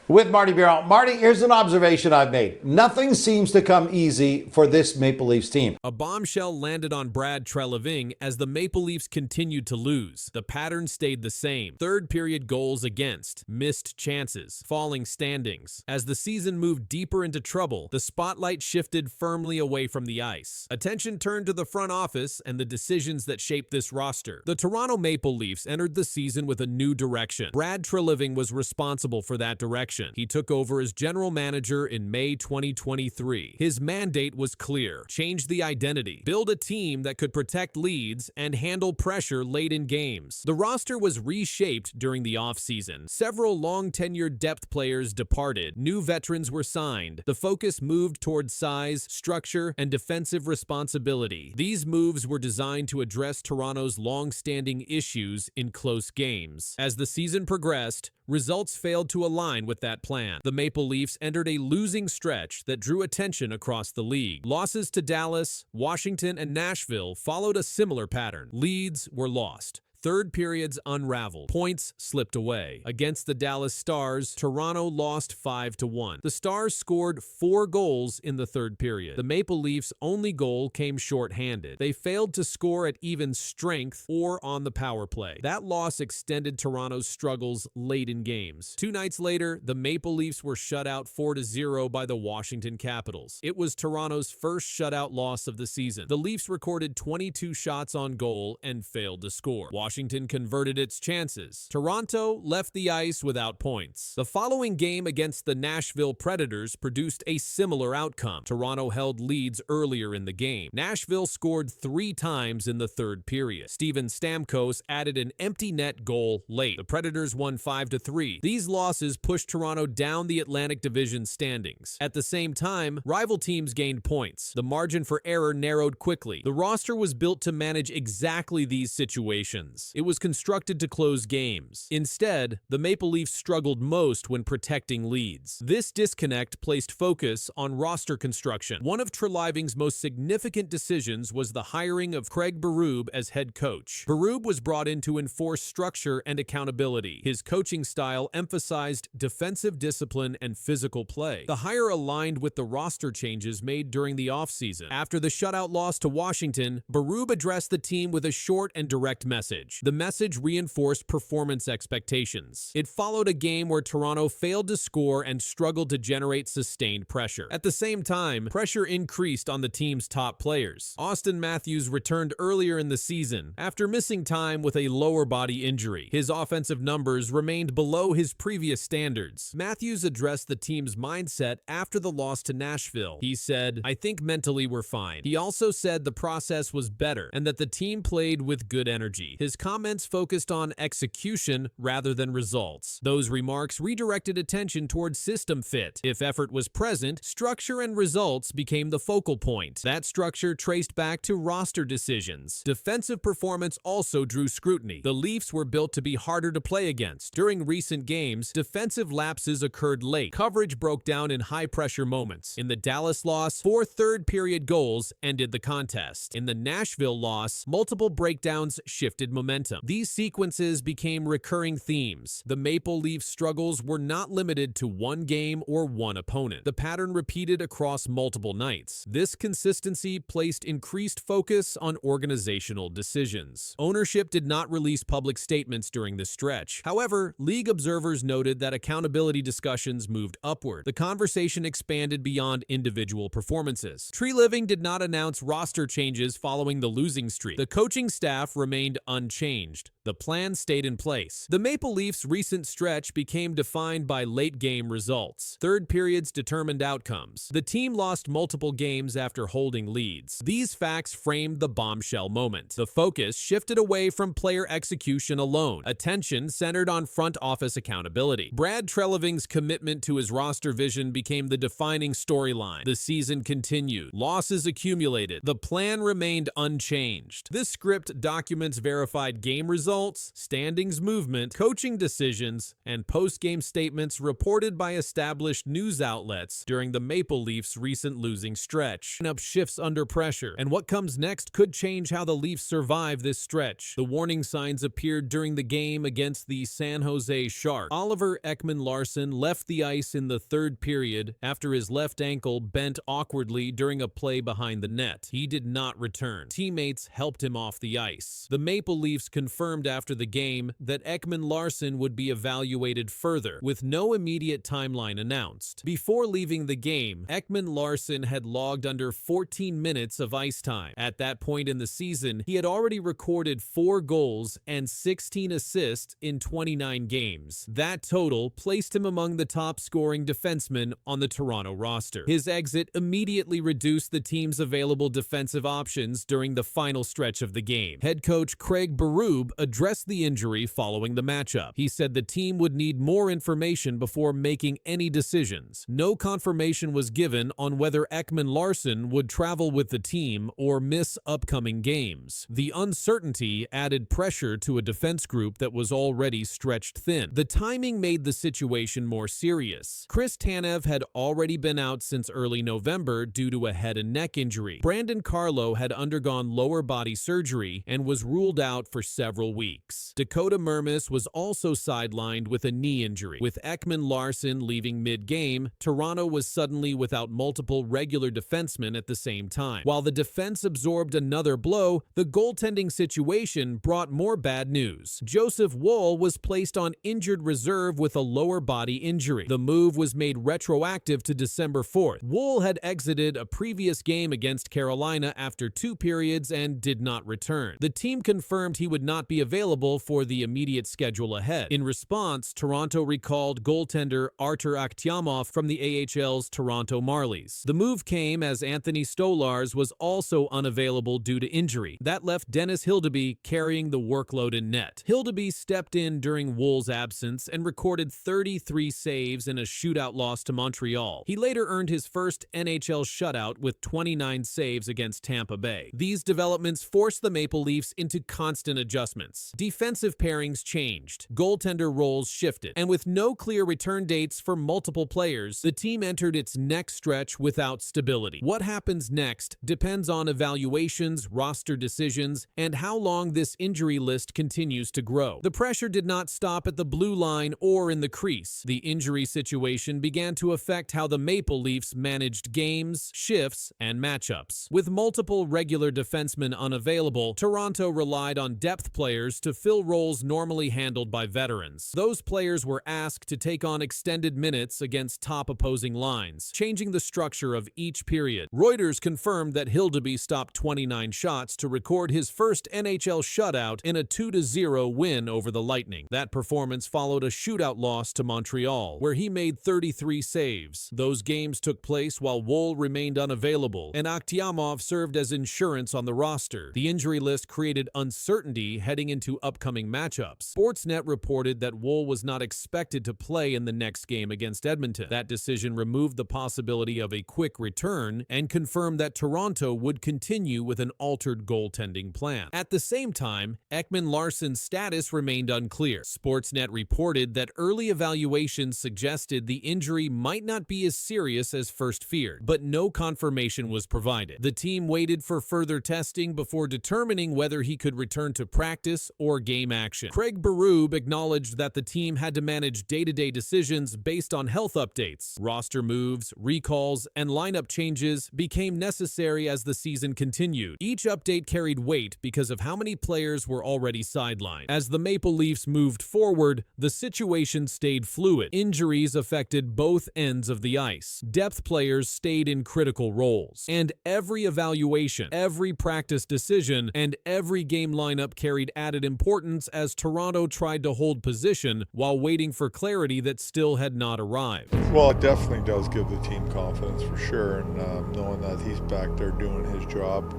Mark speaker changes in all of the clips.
Speaker 1: With Marty Bureau. Marty, here's an observation I've made. Nothing seems to come easy for this Maple Leafs team.
Speaker 2: A bombshell landed on Brad Treliving as the Maple Leafs continued to lose. The pattern stayed the same. Third period goals against, missed chances, falling standings. As the season moved deeper into trouble, the spotlight shifted firmly away from the ice. Attention turned to the front office and the decisions that shaped this roster. The Toronto Maple Leafs entered the season with a new direction. Brad Treliving was responsible for that direction. He took over as general manager in May 2023. His mandate was clear: change the identity, build a team that could protect leads, and handle pressure late in games. The roster was reshaped during the offseason. Several long-tenured depth players departed. New veterans were signed. The focus moved towards size, structure, and defensive responsibility. These moves were designed to address Toronto's long-standing issues in close games. As the season progressed, results failed to align with that plan. The Maple Leafs entered a losing stretch that drew attention across the league. Losses to Dallas, Washington, and Nashville followed a similar pattern. Leads were lost. Third periods unraveled. Points slipped away. Against the Dallas Stars, Toronto lost 5-1. The Stars scored 4 goals in the third period. The Maple Leafs' only goal came shorthanded. They failed to score at even strength or on the power play. That loss extended Toronto's struggles late in games. 2 nights later, the Maple Leafs were shut out 4-0 by the Washington Capitals. It was Toronto's first shutout loss of the season. The Leafs recorded 22 shots on goal and failed to score. Washington converted its chances. Toronto left the ice without points. The following game against the Nashville Predators produced a similar outcome. Toronto held leads earlier in the game. Nashville scored 3 times in the third period. Steven Stamkos added an empty net goal late. The Predators won 5-3. These losses pushed Toronto down the Atlantic Division standings. At the same time, rival teams gained points. The margin for error narrowed quickly. The roster was built to manage exactly these situations. It was constructed to close games. Instead, the Maple Leafs struggled most when protecting leads. This disconnect placed focus on roster construction. One of Treliving's most significant decisions was the hiring of Craig Berube as head coach. Berube was brought in to enforce structure and accountability. His coaching style emphasized defensive discipline and physical play. The hire aligned with the roster changes made during the offseason. After the shutout loss to Washington, Berube addressed the team with a short and direct message. The message reinforced performance expectations. It followed a game where Toronto failed to score and struggled to generate sustained pressure. At the same time, pressure increased on the team's top players. Auston Matthews returned earlier in the season after missing time with a lower body injury. His offensive numbers remained below his previous standards. Matthews addressed the team's mindset after the loss to Nashville. He said, "I think mentally we're fine." He also said the process was better and that the team played with good energy. His comments focused on execution rather than results. Those remarks redirected attention towards system fit. If effort was present, structure and results became the focal point. That structure traced back to roster decisions. Defensive performance also drew scrutiny. The Leafs were built to be harder to play against. During recent games, defensive lapses occurred late. Coverage broke down in high-pressure moments. In the Dallas loss, 4 third-period goals ended the contest. In the Nashville loss, multiple breakdowns shifted momentum. These sequences became recurring themes. The Maple Leafs' struggles were not limited to one game or one opponent. The pattern repeated across multiple nights. This consistency placed increased focus on organizational decisions. Ownership did not release public statements during this stretch. However, league observers noted that accountability discussions moved upward. The conversation expanded beyond individual performances. Treliving did not announce roster changes following the losing streak. The coaching staff remained unchanged. The plan stayed in place. The Maple Leafs' recent stretch became defined by late-game results. Third periods determined outcomes. The team lost multiple games after holding leads. These facts framed the bombshell moment. The focus shifted away from player execution alone. Attention centered on front office accountability. Brad Treliving's commitment to his roster vision became the defining storyline. The season continued. Losses accumulated. The plan remained unchanged. This script documents verified game results results, standings movement, coaching decisions, and post-game statements reported by established news outlets during the Maple Leafs' recent losing stretch. Lineup shifts under pressure, and what comes next could change how the Leafs survive this stretch. The warning signs appeared during the game against the San Jose Sharks. Oliver Ekman-Larsson left the ice in the third period after his left ankle bent awkwardly during a play behind the net. He did not return. Teammates helped him off the ice. The Maple Leafs confirmed after the game that Ekman-Larsson would be evaluated further, with no immediate timeline announced. Before leaving the game, Ekman-Larsson had logged under 14 minutes of ice time. At that point in the season, he had already recorded 4 goals and 16 assists in 29 games. That total placed him among the top-scoring defensemen on the Toronto roster. His exit immediately reduced the team's available defensive options during the final stretch of the game. Head coach Craig Berube addressed the injury following the matchup. He said the team would need more information before making any decisions. No confirmation was given on whether Ekman-Larsson would travel with the team or miss upcoming games. The uncertainty added pressure to a defense group that was already stretched thin. The timing made the situation more serious. Chris Tanev had already been out since early November due to a head and neck injury. Brandon Carlo had undergone lower body surgery and was ruled out for several weeks. Dakota Mermis was also sidelined with a knee injury. With Ekman-Larsson leaving mid-game, Toronto was suddenly without multiple regular defensemen at the same time. While the defense absorbed another blow, the goaltending situation brought more bad news. Joseph Woll was placed on injured reserve with a lower body injury. The move was made retroactive to December 4th. Woll had exited a previous game against Carolina after 2 periods and did not return. The team confirmed he would not be available for the immediate schedule ahead. In response, Toronto recalled goaltender Artur Akhtiamov from the AHL's Toronto Marlies. The move came as Anthony Stolarz was also unavailable due to injury. That left Dennis Hildeby carrying the workload in net. Hildeby stepped in during Woll's absence and recorded 33 saves in a shootout loss to Montreal. He later earned his first NHL shutout with 29 saves against Tampa Bay. These developments forced the Maple Leafs into constant adjustments. Defensive pairings changed, goaltender roles shifted, and with no clear return dates for multiple players, the team entered its next stretch without stability. What happens next depends on evaluations, roster decisions, and how long this injury list continues to grow. The pressure did not stop at the blue line or in the crease. The injury situation began to affect how the Maple Leafs managed games, shifts, and matchups. With multiple regular defensemen unavailable, Toronto relied on depth players to fill roles normally handled by veterans. Those players were asked to take on extended minutes against top opposing lines, changing the structure of each period. Reuters confirmed that Hildeby stopped 29 shots to record his first NHL shutout in a 2-0 win over the Lightning. That performance followed a shootout loss to Montreal, where he made 33 saves. Those games took place while Woll remained unavailable, and Akhtiamov served as insurance on the roster. The injury list created uncertainty heading into upcoming matchups. Sportsnet reported that Woll was not expected to play in the next game against Edmonton. That decision removed the possibility of a quick return and confirmed that Toronto would continue with an altered goaltending plan. At the same time, Ekman-Larsson's status remained unclear. Sportsnet reported that early evaluations suggested the injury might not be as serious as first feared, but no confirmation was provided. The team waited for further testing before determining whether he could return to practice or game action. Craig Berube acknowledged that the team had to manage day-to-day decisions based on health updates. Roster moves, recalls, and lineup changes became necessary as the season continued. Each update carried weight because of how many players were already sidelined. As the Maple Leafs moved forward, the situation stayed fluid. Injuries affected both ends of the ice. Depth players stayed in critical roles. And every evaluation, every practice decision, and every game lineup carried added importance as Toronto tried to hold position while waiting for clarity that still had not arrived.
Speaker 3: Well, it definitely does give the team confidence for sure, and knowing that he's back there doing his job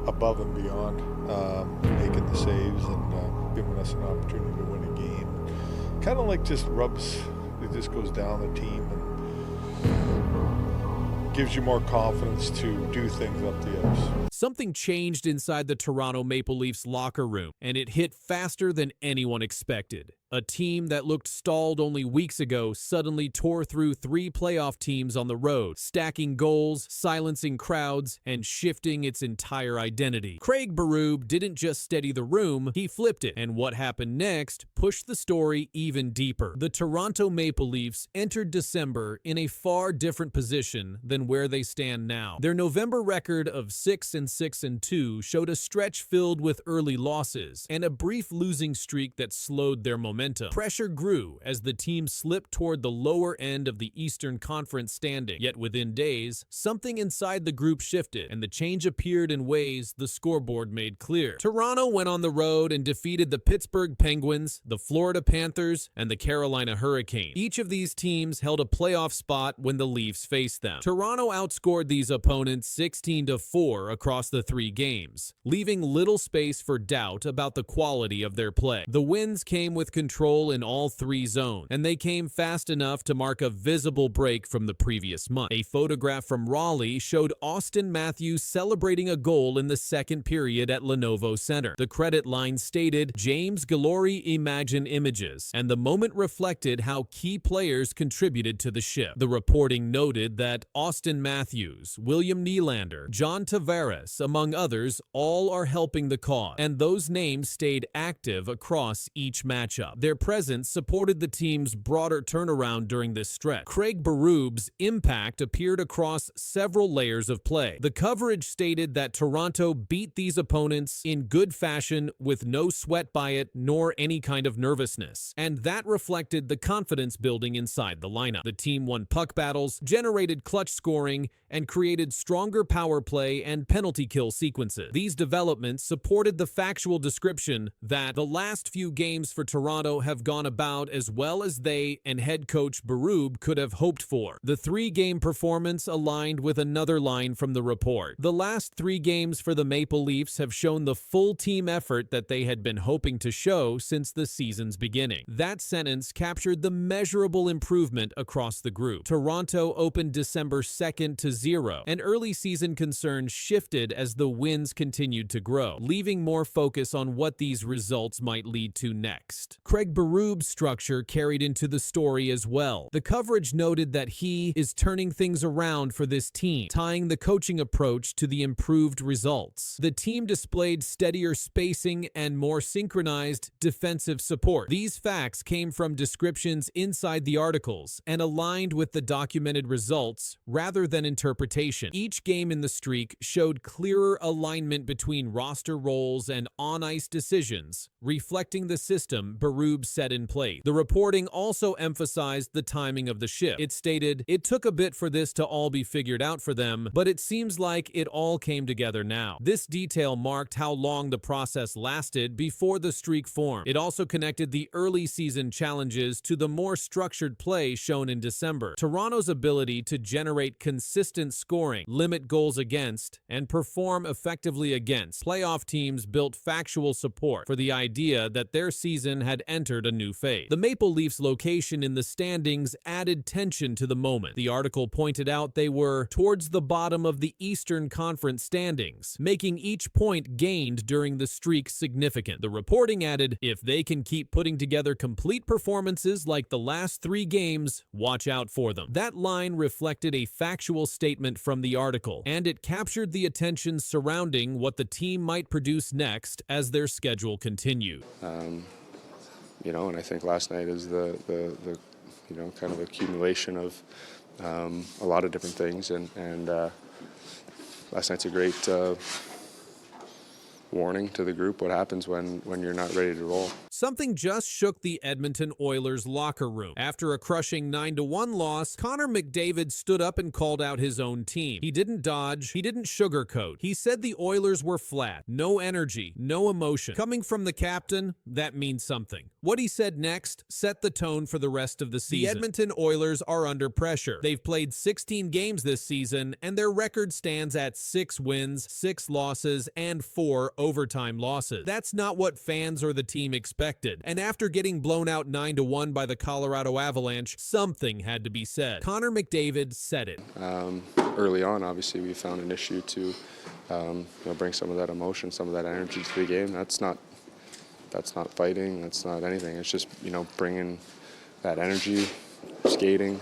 Speaker 3: above and beyond, making the saves and giving us an opportunity to win a game. Kind of like just rubs, it just goes down the team and gives you more confidence to do things up the ice.
Speaker 2: something changed inside the Toronto Maple Leafs locker room, and it hit faster than anyone expected. A team that looked stalled only weeks ago suddenly tore through 3 playoff teams on the road, stacking goals, silencing crowds, and shifting its entire identity. Craig Berube didn't just steady the room, he flipped it, and what happened next pushed the story even deeper. The Toronto Maple Leafs entered December in a far different position than where they stand now. Their November record of 6-6-2 showed a stretch filled with early losses and a brief losing streak that slowed their momentum. Pressure grew as the team slipped toward the lower end of the Eastern Conference standing. Yet within days, something inside the group shifted, and the change appeared in ways the scoreboard made clear. Toronto went on the road and defeated the Pittsburgh Penguins, the Florida Panthers, and the Carolina Hurricanes. Each of these teams held a playoff spot when the Leafs faced them. Toronto outscored these opponents 16-4 across the 3 games, leaving little space for doubt about the quality of their play. The wins came with control in all 3 zones, and they came fast enough to mark a visible break from the previous month. A photograph from Raleigh showed Austin Matthews celebrating a goal in the second period at Lenovo Center. The credit line stated, "James Galori Imagine Images," and the moment reflected how key players contributed to the shift. The reporting noted that Austin Matthews, William Nylander, John Tavares, among others, all are helping the cause, and those names stayed active across each matchup. Their presence supported the team's broader turnaround during this stretch. Craig Berube's impact appeared across several layers of play. The coverage stated that Toronto beat these opponents in good fashion with no sweat by it nor any kind of nervousness, and that reflected the confidence building inside the lineup. The team won puck battles, generated clutch scoring, and created stronger power play and penalty kill sequences. These developments supported the factual description that the last few games for Toronto have gone about as well as they and head coach Berube could have hoped for. The 3-game performance aligned with another line from the report. The last 3 games for the Maple Leafs have shown the full team effort that they had been hoping to show since the season's beginning. That sentence captured the measurable improvement across the group. Toronto opened December 2-0, and early season concerns shifted as the wins continued to grow, leaving more focus on what these results might lead to next. Craig Berube's structure carried into the story as well. The coverage noted that he is turning things around for this team, tying the coaching approach to the improved results. The team displayed steadier spacing and more synchronized defensive support. These facts came from descriptions inside the articles and aligned with the documented results rather than interpretation. Each game in the streak showed clearer alignment between roster roles and on-ice decisions, reflecting the system Berube set in place. The reporting also emphasized the timing of the shift. It stated, "It took a bit for this to all be figured out for them, but it seems like it all came together now." This detail marked how long the process lasted before the streak formed. It also connected the early season challenges to the more structured play shown in December. Toronto's ability to generate consistent scoring, limit goals against, and perform effectively against playoff teams built factual support for the idea that their season had entered a new phase. The Maple Leafs' location in the standings added tension to the moment. The article pointed out they were towards the bottom of the Eastern Conference standings, making each point gained during the streak significant. The reporting added, "If they can keep putting together complete performances like the last 3 games, watch out for them." That line reflected a factual statement from the article, and it captured the attention surrounding what the team might produce next as their schedule continued.
Speaker 4: And I think last night is the kind of accumulation of a lot of different things, and last night's a great warning to the group what happens when you're not ready to roll.
Speaker 2: Something just shook the Edmonton Oilers locker room. After a crushing 9-1 loss, Connor McDavid stood up and called out his own team. He didn't dodge, he didn't sugarcoat. He said the Oilers were flat, no energy, no emotion. Coming from the captain, that means something. What he said next set the tone for the rest of the season. The Edmonton Oilers are under pressure. They've played 16 games this season, and their record stands at 6 wins, 6 losses, and 4 overtime losses. That's not what fans or the team expected. And after getting blown out 9-1 by the Colorado Avalanche, something had to be said. Connor McDavid said it.
Speaker 4: Early on, obviously, we found an issue to bring some of that emotion, some of that energy to the game. That's not fighting. That's not anything. It's just bringing that energy, skating,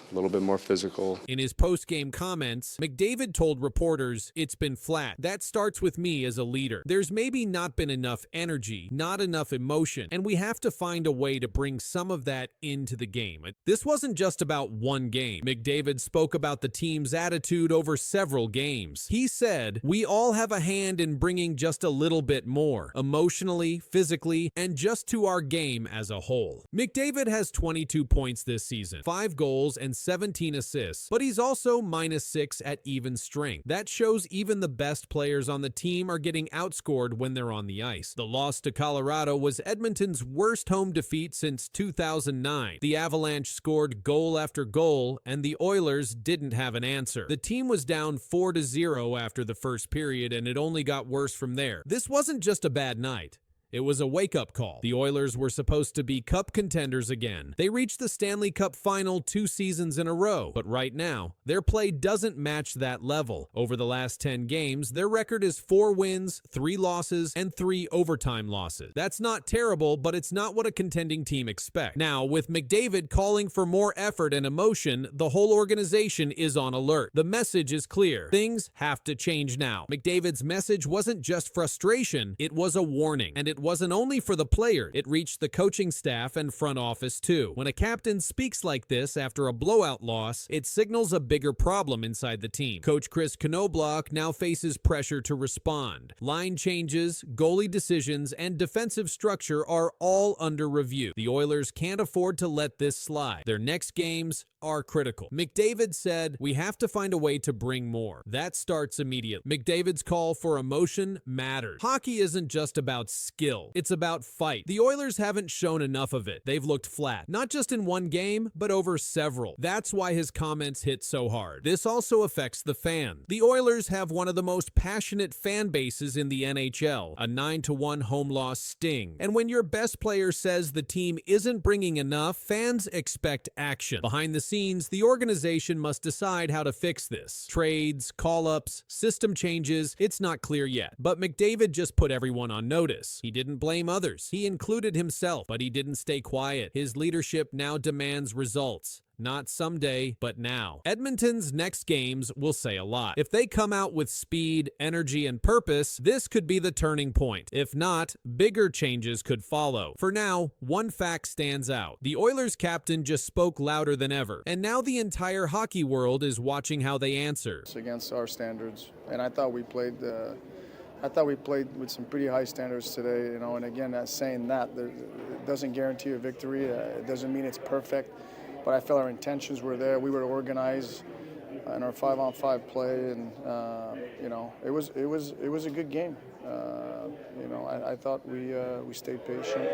Speaker 4: a little bit more physical.
Speaker 2: In his post-game comments, McDavid told reporters, "It's been flat. That starts with me as a leader. There's maybe not been enough energy, not enough emotion, and we have to find a way to bring some of that into the game." This wasn't just about one game. McDavid spoke about the team's attitude over several games. He said, "We all have a hand in bringing just a little bit more, emotionally, physically, and just to our game as a whole." McDavid has 22 points this season, 5 goals, and 17 assists, but he's also -6 at even strength. That shows even the best players on the team are getting outscored when they're on the ice. The loss to Colorado was Edmonton's worst home defeat since 2009. The Avalanche scored goal after goal, and the Oilers didn't have an answer. The team was down 4-0 after the first period, and it only got worse from there. This wasn't just a bad night. It was a wake-up call. The Oilers were supposed to be Cup contenders again. They reached the Stanley Cup final 2 seasons in a row, but right now, their play doesn't match that level. Over the last 10 games, their record is 4 wins, 3 losses, and 3 overtime losses. That's not terrible, but it's not what a contending team expects. Now, with McDavid calling for more effort and emotion, the whole organization is on alert. The message is clear. Things have to change now. McDavid's message wasn't just frustration, it was a warning, and it wasn't only for the player, it reached the coaching staff and front office too. When a captain speaks like this after a blowout loss, it signals a bigger problem inside the team. Coach Chris Knoblauch now faces pressure to respond. Line changes, goalie decisions, and defensive structure are all under review. The Oilers can't afford to let this slide. Their next games are critical. McDavid said, "We have to find a way to bring more." That starts immediately. McDavid's call for emotion matters. Hockey isn't just about skill. It's about fight. The Oilers haven't shown enough of it. They've looked flat, not just in one game, but over several. That's why his comments hit so hard. This also affects the fans. The Oilers have one of the most passionate fan bases in the NHL, a 9-1 home loss sting. And when your best player says the team isn't bringing enough, fans expect action. Behind the scenes, the organization must decide how to fix this. Trades, call-ups, system changes, it's not clear yet. But McDavid just put everyone on notice. He didn't blame others. He included himself, but he didn't stay quiet. His leadership now demands results. Not someday, but now. Edmonton's next games will say a lot. If they come out with speed, energy, and purpose, this could be the turning point. If not, bigger changes could follow. For now, one fact stands out. The Oilers captain just spoke louder than ever, and now the entire hockey world is watching how they answer.
Speaker 5: It's against our standards, and I thought we played with some pretty high standards today, and again, saying that, it doesn't guarantee a victory. It doesn't mean it's perfect. But I felt our intentions were there. We were organized in our 5-on-5 play, and it was a good game. I thought we stayed patient.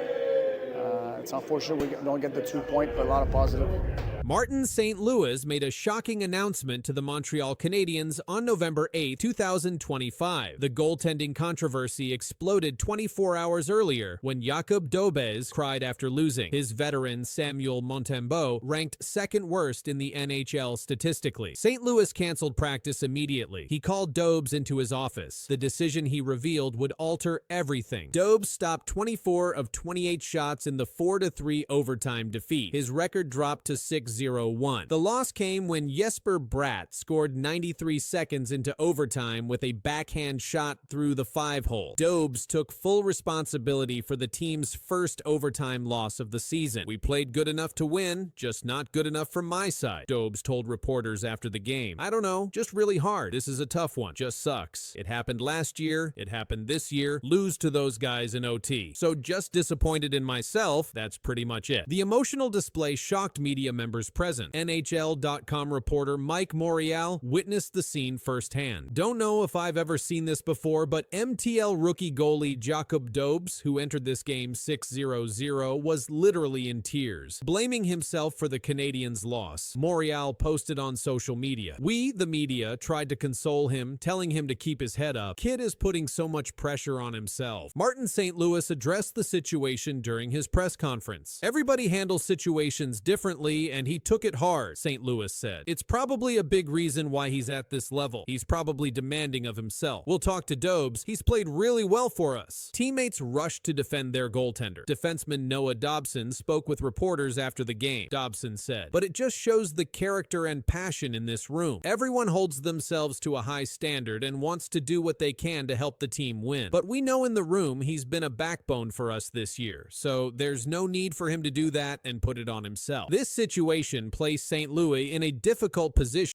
Speaker 5: It's unfortunate we don't get the 2-point, but a lot of positive.
Speaker 2: Martin St. Louis made a shocking announcement to the Montreal Canadiens on November 8, 2025. The goaltending controversy exploded 24 hours earlier when Jakub Dobes cried after losing. His veteran Samuel Montembeault ranked 2nd worst in the NHL statistically. St. Louis canceled practice immediately. He called Dobes into his office. The decision he revealed would alter everything. Dobes stopped 24 of 28 shots in the 4-3 overtime defeat. His record dropped to 6-0-1. The loss came when Jesper Bratt scored 93 seconds into overtime with a backhand shot through the 5-hole. Dobes took full responsibility for the team's first overtime loss of the season. "We played good enough to win, just not good enough from my side," Dobes told reporters after the game. "I don't know, just really hard. This is a tough one. Just sucks. It happened last year. It happened this year. Lose to those guys in OT. So just disappointed in myself. That's pretty much it." The emotional display shocked media members present. NHL.com reporter Mike Morial witnessed the scene firsthand. "Don't know if I've ever seen this before, but MTL rookie goalie Jakub Dobes, who entered this game 6-0-0, was literally in tears, blaming himself for the Canadiens' loss." Morial posted on social media, "We, the media, tried to console him, telling him to keep his head up. Kid is putting so much pressure on himself." Martin St. Louis addressed the situation during his press conference. "Everybody handles situations differently, and He took it hard, St. Louis said. It's probably a big reason why he's at this level. He's probably demanding of himself. We'll talk to Dobes. He's played really well for us. Teammates rushed to defend their goaltender. Defenseman Noah Dobson spoke with reporters after the game. Dobson said, "But it just shows the character and passion in this room. Everyone holds themselves to a high standard and wants to do what they can to help the team win. But we know in the room he's been a backbone for us this year, so there's no need for him to do that and put it on himself." This situation placed St. Louis in a difficult position.